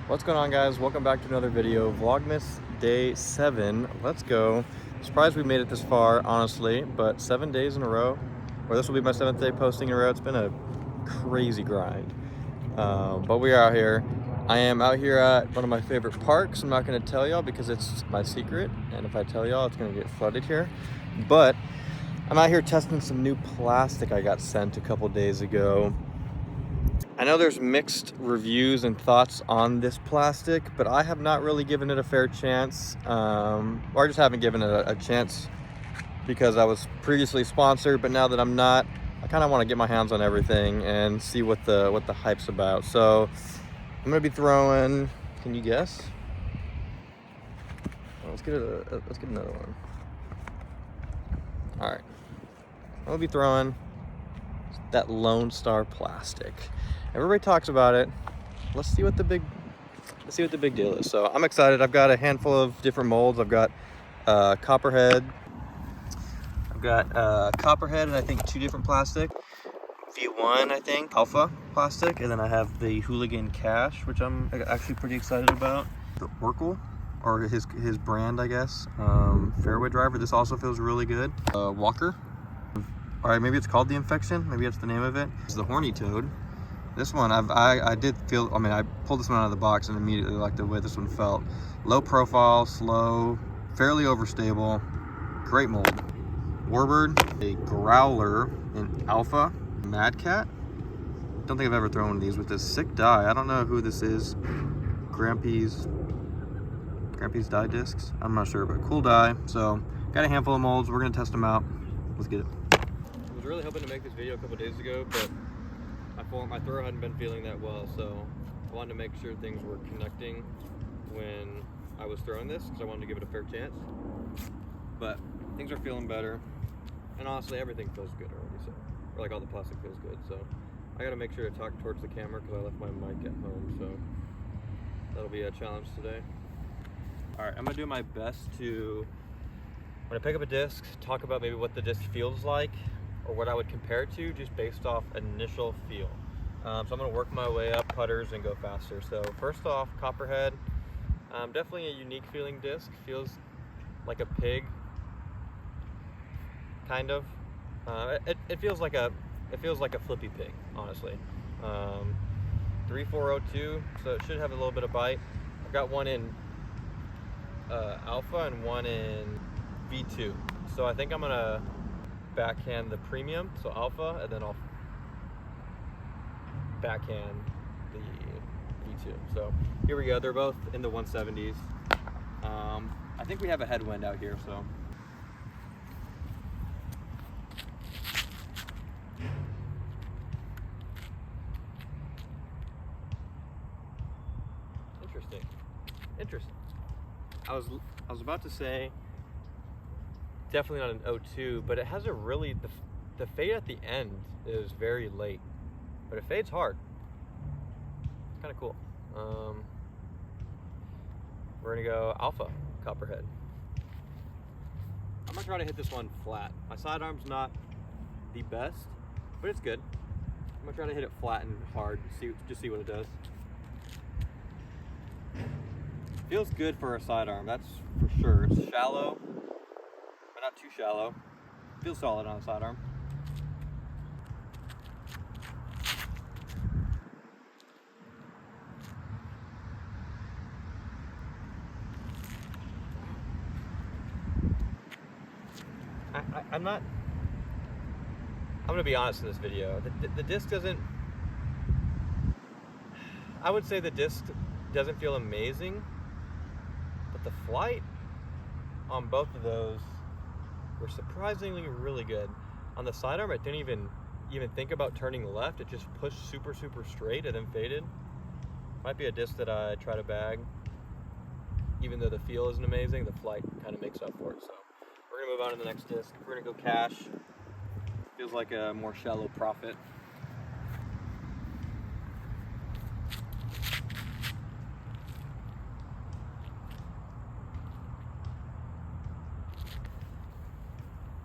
What's going on, guys? Welcome back to another video. Vlogmas day 7. Let's go. Surprised we made it this far, honestly, but 7 days in a row, or this will be my 7th day posting in a row. It's been a crazy grind, but we are out here. I am out here at one of my favorite parks. I'm not going to tell y'all because it's my secret, and if I tell y'all, it's going to get flooded here. But I'm out here testing some new plastic I got sent a couple days ago. I know there's mixed reviews and thoughts on this plastic, but I have not really given it a fair chance, or I just haven't given it a chance because I was previously sponsored, but now that I'm not, I kind of want to get my hands on everything and see what the hype's about. So I'm gonna be throwing. Can you guess? Well, let's get another one. All right, I'm gonna be throwing that Lone Star plastic. Everybody talks about it. Let's see what the big deal is. So I'm excited. I've got a handful of different molds. I've got Copperhead. I've got Copperhead and I think 2 different plastic. V1, I think, Alpha plastic, and then I have the Hooligan Cash, which I'm actually pretty excited about. The Oracle, or his brand, I guess. Fairway driver. This also feels really good. Walker. All right, maybe it's called the Infection. Maybe that's the name of it. It's the Horny Toad. This one, I did feel, I mean, I pulled this one out of the box and immediately liked the way this one felt. Low profile, slow, fairly overstable, great mold. Warbird, a Growler in Alpha, Mad Cat. Don't think I've ever thrown one of these with this sick die. I don't know who this is. Grampy's die discs. I'm not sure, but cool die. So, got a handful of molds. We're gonna test them out. Let's get it. I was really hoping to make this video a couple days ago, but my throw hadn't been feeling that well, so I wanted to make sure things were connecting when I was throwing this, because I wanted to give it a fair chance. But things are feeling better, and honestly, everything feels good already, so, or like all the plastic feels good, so I gotta make sure to talk towards the camera because I left my mic at home, so that'll be a challenge today. All right, I'm gonna do my best to, when I pick up a disc, talk about maybe what the disc feels like, or what I would compare it to just based off initial feel. So I'm gonna work my way up putters and go faster. So first off, Copperhead, definitely a unique feeling disc. Feels like a pig, kind of. It feels like a flippy pig, honestly. 3402, so it should have a little bit of bite. I've got one in Alpha and one in V2. So I think I'm gonna backhand the premium, so Alpha, and then I'll backhand the V2. So here we go. They're both in the 170s. I think we have a headwind out here, so. Interesting. I was about to say definitely not an 02, but it has a really, the fade at the end is very late, but it fades hard. It's kind of cool. We're gonna go Alpha Copperhead. I'm gonna try to hit this one flat. My sidearm's not the best, but it's good. I'm gonna try to hit it flat and hard, just see what it does. Feels good for a sidearm, that's for sure. It's shallow, but not too shallow. Feels solid on a sidearm. I'm gonna be honest in this video. The disc doesn't, I would say the disc doesn't feel amazing, but the flight on both of those were surprisingly really good. On the sidearm, I didn't even think about turning left. It just pushed super straight and then faded. Might be a disc that I try to bag. Even though the feel isn't amazing, the flight kind of makes up for it. So we're gonna move on to the next disc. We're gonna go Cash. Feels like a more shallow Prophet.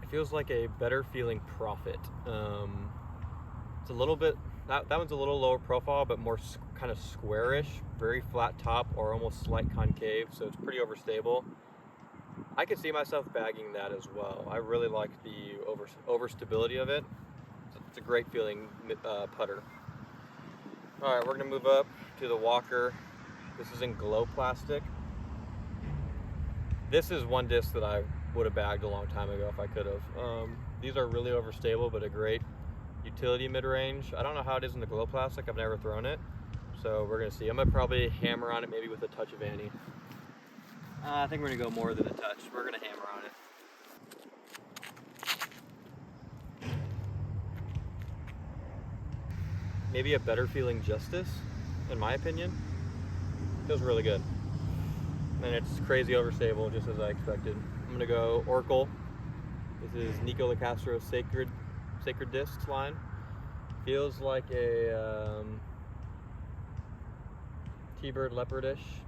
Feels like a better feeling Prophet. It's a little bit, that one's a little lower profile, but more kind of squarish, very flat top or almost slight concave, so it's pretty overstable. I could see myself bagging that as well. I really like the overstability of it. It's a great feeling putter. All right, we're gonna move up to the walker. This is in glow plastic. This is one disc that I would have bagged a long time ago if I could have. These are really overstable, but a great utility mid-range. I don't know how it is in the glow plastic. I've never thrown it, so we're gonna see. I'm gonna probably hammer on it, maybe with a touch of anti. I think we're gonna go more than a touch. We're gonna hammer on it. Maybe a better feeling Justice, in my opinion. Feels really good. And it's crazy overstable, just as I expected. I'm gonna go Oracle. This is Nico Lacastro's Sacred Discs line. Feels like a T-Bird Leopardish.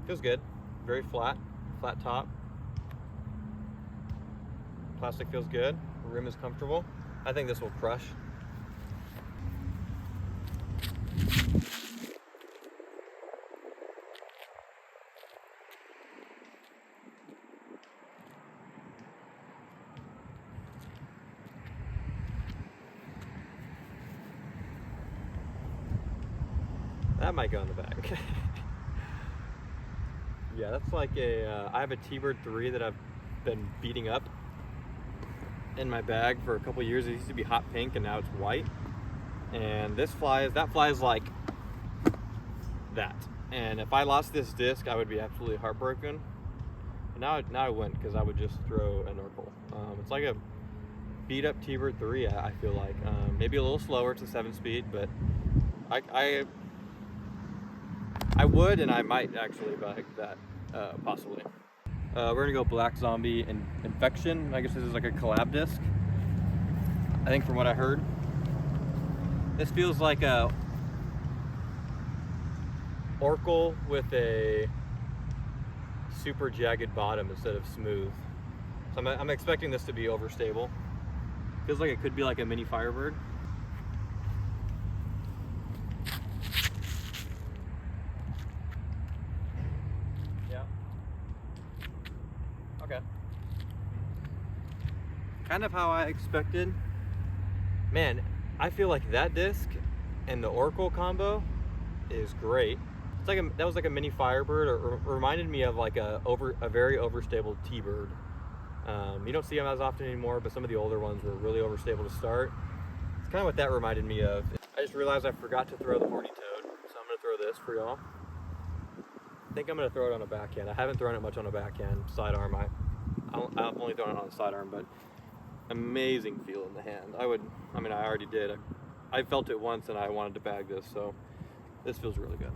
Feels good. Very flat top. Plastic feels good. Rim is comfortable. I think this will crush. That might go in the bag. Yeah, that's like I have a T-Bird 3 that I've been beating up in my bag for a couple years. It used to be hot pink and now it's white. And that flies like that. And if I lost this disc, I would be absolutely heartbroken. But now I wouldn't, because I would just throw an Oracle. It's like a beat up T-Bird 3, I feel like. Maybe a little slower, it's a 7-speed, but I would, and I might actually bag that, possibly. We're gonna go Black Zombie and Infection. I guess this is like a collab disc. I think from what I heard. This feels like a Oracle with a super jagged bottom instead of smooth. So I'm expecting this to be overstable. Feels like it could be like a mini Firebird. Okay. Kind of how I expected. Man, I feel like that disc and the Oracle combo is great. It's like that was like a mini Firebird, or reminded me of like a very overstable T-Bird. You don't see them as often anymore, but some of the older ones were really overstable to start. It's kind of what that reminded me of. I just realized I forgot to throw the horny toad, so I'm gonna throw this for y'all. I think I'm gonna throw it on a backhand. I haven't thrown it much on a backhand sidearm. I've only thrown it on the sidearm, but amazing feel in the hand. I already did. I felt it once and I wanted to bag this, so this feels really good.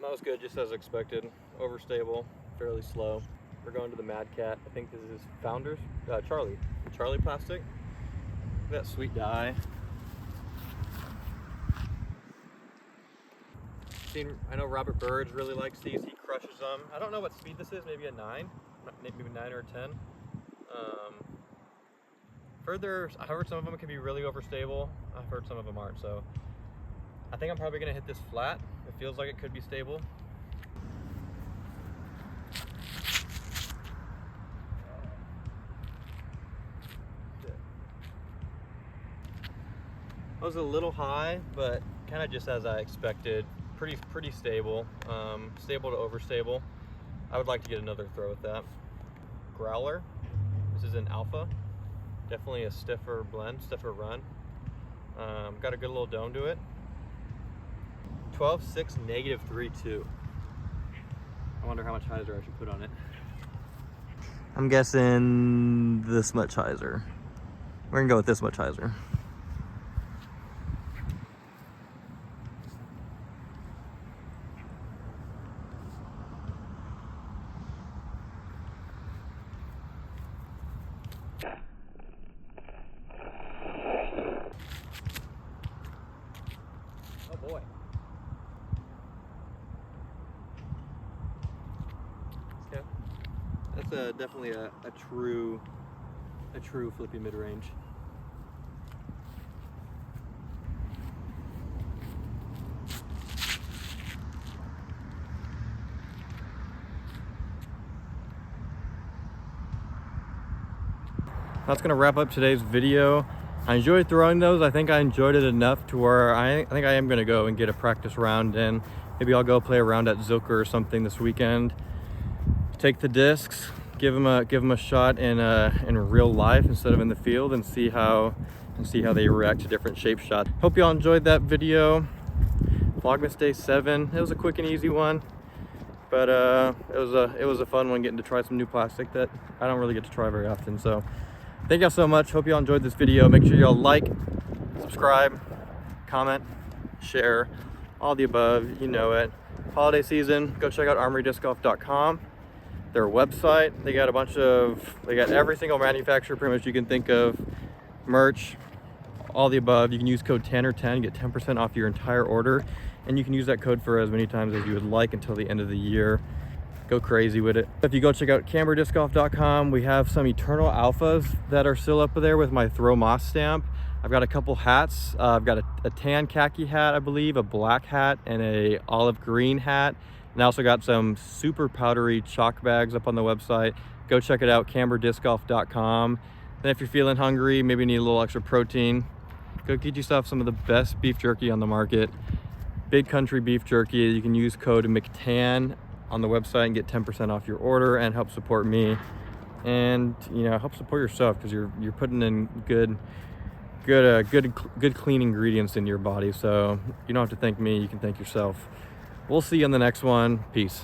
That was good, just as expected. Overstable, fairly slow. We're going to the Mad Cat. I think this is Founders, Charlie plastic. Look at that sweet dye. I know Robert Burge really likes these. He crushes them. I don't know what speed this is. Maybe a 9, maybe 9 or a 10. I've heard some of them can be really overstable. I've heard some of them aren't. So I think I'm probably gonna hit this flat. It feels like it could be stable. I was a little high, but kind of just as I expected. Pretty stable. Stable to overstable. I would like to get another throw with that. Growler. This is an alpha. Definitely a stiffer blend, stiffer run. Got a good little dome to it. 12.6 -3.2. I wonder how much hyzer I should put on it. I'm guessing this much hyzer. We're gonna go with this much hyzer. Oh boy. Okay. That's definitely a true a true flippy mid-range. That's gonna wrap up today's video. I enjoyed throwing those. I think I enjoyed it enough to where I think I am gonna go and get a practice round in. Maybe I'll go play around at Zilker or something this weekend. Take the discs, give them a shot in real life instead of in the field, and see how they react to different shape shots. Hope y'all enjoyed that video. Vlogmas day 7. It was a quick and easy one, but it was a fun one, getting to try some new plastic that I don't really get to try very often. So thank y'all so much. Hope y'all enjoyed this video. Make sure y'all like, subscribe, comment, share, all the above. You know it. Holiday season, go check out armorydiscgolf.com. Their website. They got every single manufacturer pretty much you can think of, merch, all the above. You can use code TANNER10, get 10% off your entire order, and you can use that code for as many times as you would like until the end of the year. Go crazy with it. If you go check out camberdiscgolf.com, we have some Eternal Alphas that are still up there with my Throw Moss stamp. I've got a couple hats. I've got a tan khaki hat, I believe, a black hat, and a olive green hat. And I also got some super powdery chalk bags up on the website. Go check it out, camberdiscgolf.com. Then if you're feeling hungry, maybe need a little extra protein, go get yourself some of the best beef jerky on the market. Big Country beef jerky. You can use code MCTAN on the website and get 10% off your order and help support me, and help support yourself, because you're putting in good clean ingredients in your body. So you don't have to thank me, you can thank yourself. We'll see you on the next one. Peace.